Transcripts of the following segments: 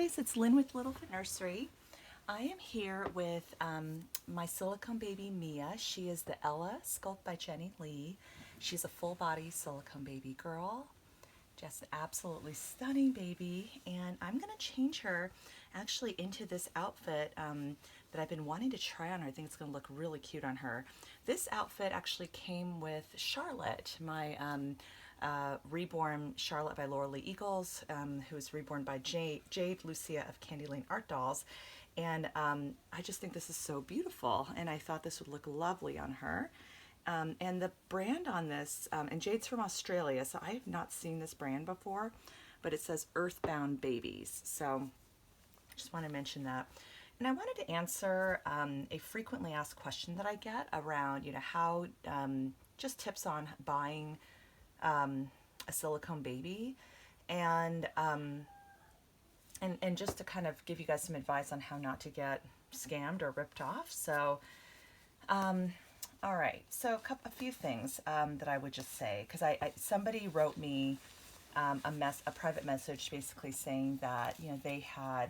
guys, it's Lynn with Littlefoot Nursery. I am here with my silicone baby Mia. She is the Ella sculpt by Jennie Lee. She's a full body silicone baby girl. Just an absolutely stunning baby, and I'm gonna change her actually into this outfit that I've been wanting to try on her. I think it's gonna look really cute on her. This outfit actually came with Charlotte, my reborn Charlotte by Laura Lee Eagles, who was reborn by Jade Lucia of Candy Lane Art Dolls. And I just think this is so beautiful, and I thought this would look lovely on her. And the brand on this, and Jade's from Australia, so I have not seen this brand before, but it says Earthbound Babies. So I just want to mention that. And I wanted to answer a frequently asked question that I get around, how, just tips on buying a silicone baby, and just to kind of give you guys some advice on how not to get scammed or ripped off. So, all right, so a few things that I would just say, because somebody wrote me a private message basically saying that they had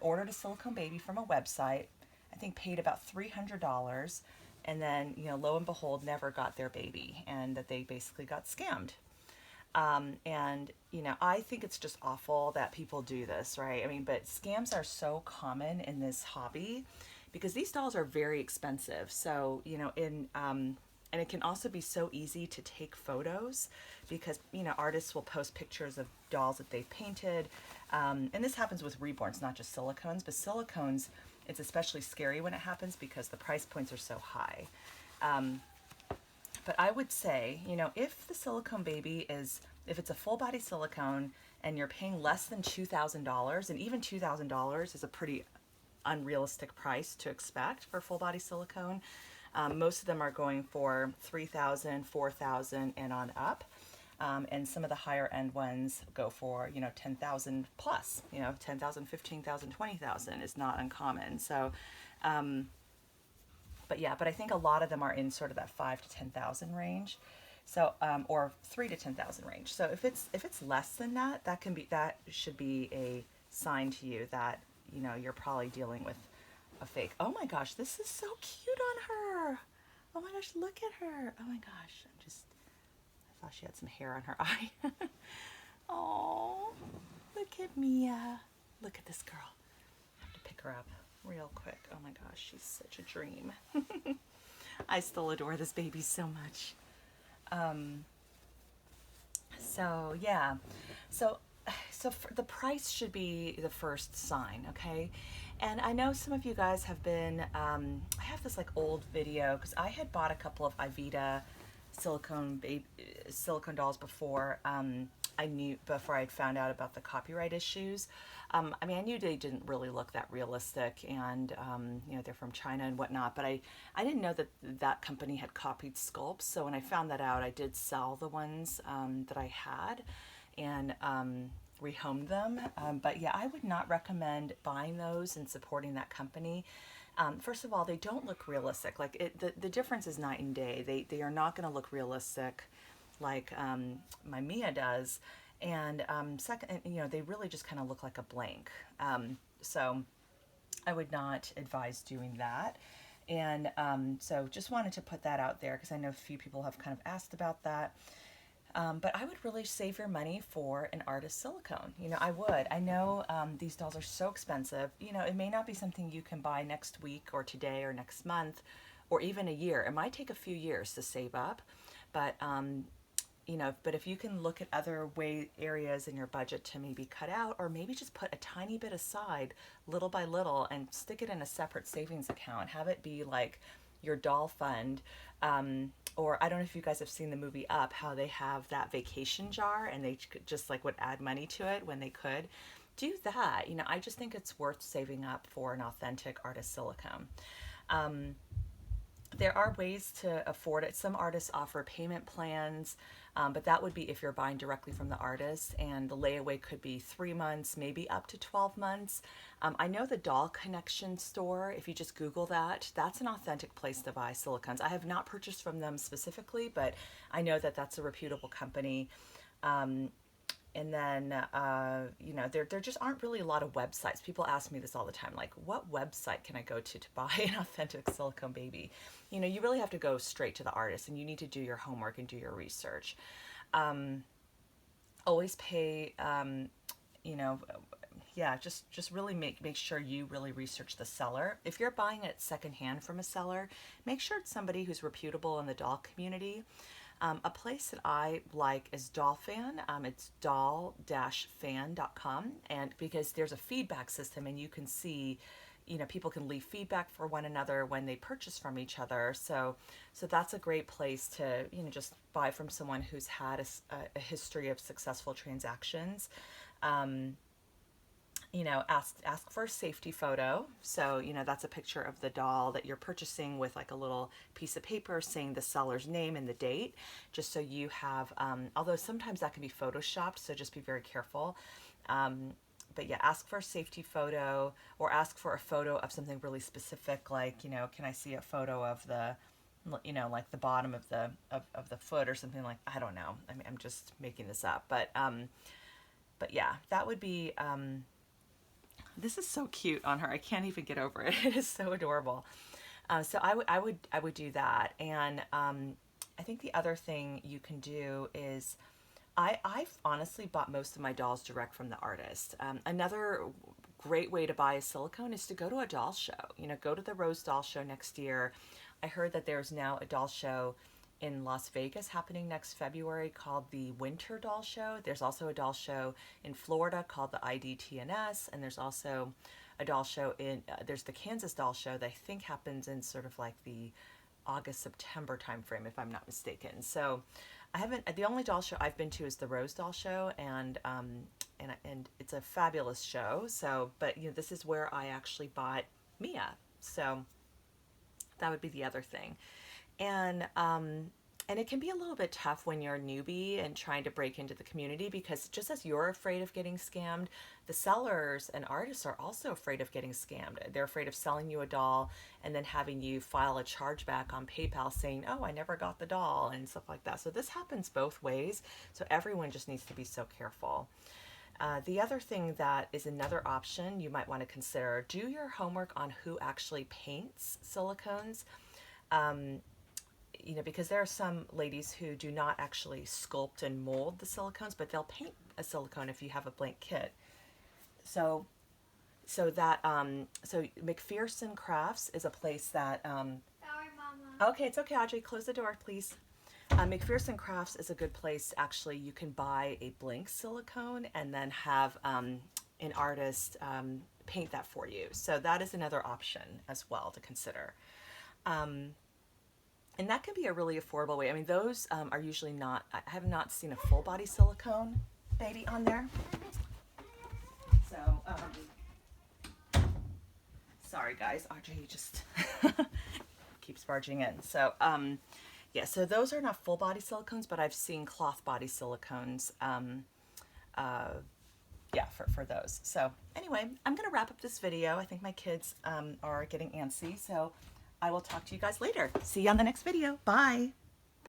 ordered a silicone baby from a website, I think paid about $300, and then lo and behold never got their baby, and that they basically got scammed. And I think it's just awful that people do this, right? I mean, but scams are so common in this hobby because these dolls are very expensive. So, and it can also be so easy to take photos because, artists will post pictures of dolls that they've painted. And this happens with reborns, not just silicones, but silicones, it's especially scary when it happens because the price points are so high. But I would say, if the silicone baby if it's a full body silicone and you're paying less than $2,000, and even $2,000 is a pretty unrealistic price to expect for full body silicone. Most of them are going for $3,000, $4,000 and on up. And some of the higher end ones go for, 10,000 plus, 10,000, 15,000, 20,000 is not uncommon. So, but I think a lot of them are in sort of that 5 to 10,000 range. So, or 3 to 10,000 range. So if it's less than that, that should be a sign to you that, you're probably dealing with a fake. Oh my gosh, this is so cute on her. Oh my gosh, look at her. Oh my gosh, I thought she had some hair on her eye. Oh, look at Mia. Look at this girl. I have to pick her up real quick. Oh my gosh, she's such a dream. I still adore this baby so much. So yeah, so the price should be the first sign, okay? And I know some of you guys have been, I have this like old video because I had bought a couple of Ivita silicone dolls before. I knew before I'd found out about the copyright issues. I mean, I knew they didn't really look that realistic, and they're from China and whatnot, but I didn't know that company had copied sculpts. So when I found that out, I did sell the ones that I had and rehomed them. But yeah, I would not recommend buying those and supporting that company. First of all, they don't look realistic. Like the difference is night and day. They are not going to look realistic like my Mia does. And second, they really just kind of look like a blank. So I would not advise doing that. And so just wanted to put that out there because I know a few people have kind of asked about that. But I would really save your money for an artist silicone. I would. I know these dolls are so expensive. It may not be something you can buy next week or today or next month or even a year. It might take a few years to save up, but but if you can look at other areas in your budget to maybe cut out, or maybe just put a tiny bit aside little by little and stick it in a separate savings account, have it be like your doll fund. Or I don't know if you guys have seen the movie Up, how they have that vacation jar and they just like would add money to it when they could. Do that. I just think it's worth saving up for an authentic artist silicone. There are ways to afford it. Some artists offer payment plans, but that would be if you're buying directly from the artist, and the layaway could be 3 months, maybe up to 12 months. I know the Doll Connection store, if you just Google that, that's an authentic place to buy silicones. I have not purchased from them specifically, but I know that that's a reputable company. And then, you know, there just aren't really a lot of websites. People ask me this all the time, like, what website can I go to buy an authentic silicone baby? You know, you really have to go straight to the artist, and you need to do your homework and do your research. Always pay, you know, yeah, just really make sure you really research the seller. If you're buying it secondhand from a seller, make sure it's somebody who's reputable in the doll community. A place that I like is Dollfan. It's doll-fan.com, and because there's a feedback system, and you can see, you know, people can leave feedback for one another when they purchase from each other. So that's a great place to, you know, just buy from someone who's had a history of successful transactions. You know, ask for a safety photo. So, you know, that's a picture of the doll that you're purchasing with like a little piece of paper saying the seller's name and the date, just so you have, although sometimes that can be photoshopped, so just be very careful. But yeah, ask for a safety photo, or ask for a photo of something really specific, like, you know, can I see a photo of the, you know, like the bottom of the of the foot or something, like, I don't know. I mean, I'm just making this up, but yeah, that would be, this is so cute on her. I can't even get over it. It is so adorable. So I would do that. And I think the other thing you can do is, I've honestly bought most of my dolls direct from the artist. Another great way to buy a silicone is to go to a doll show. You know, go to the Rose Doll Show next year. I heard that there's now a doll show in Las Vegas happening next February called the Winter Doll Show. There's also a doll show in Florida called the IDTNS, and there's also a doll show in, there's the Kansas Doll Show that I think happens in sort of like the August-September timeframe, if I'm not mistaken. So I haven't, the only doll show I've been to is the Rose Doll Show, and it's a fabulous show. So, but you know, this is where I actually bought Mia. So that would be the other thing. And it can be a little bit tough when you're a newbie and trying to break into the community, because just as you're afraid of getting scammed, the sellers and artists are also afraid of getting scammed. They're afraid of selling you a doll and then having you file a chargeback on PayPal saying, oh, I never got the doll, and stuff like that. So this happens both ways. So everyone just needs to be so careful. The other thing that is another option you might want to consider, do your homework on who actually paints silicones. You know, because there are some ladies who do not actually sculpt and mold the silicones, but they'll paint a silicone if you have a blank kit. So McPherson Crafts is a place that, Sorry, Mama. okay, it's okay, Audrey, close the door, please. McPherson Crafts is a good place. Actually, you can buy a blank silicone and then have an artist paint that for you. So that is another option as well to consider. And that can be a really affordable way. I mean, those are usually not, I have not seen a full body silicone baby on there. So, sorry guys, Audrey just keeps barging in. So, yeah, so those are not full body silicones, but I've seen cloth body silicones, yeah, for those. So anyway, I'm going to wrap up this video. I think my kids are getting antsy, so I will talk to you guys later. See you on the next video. Bye.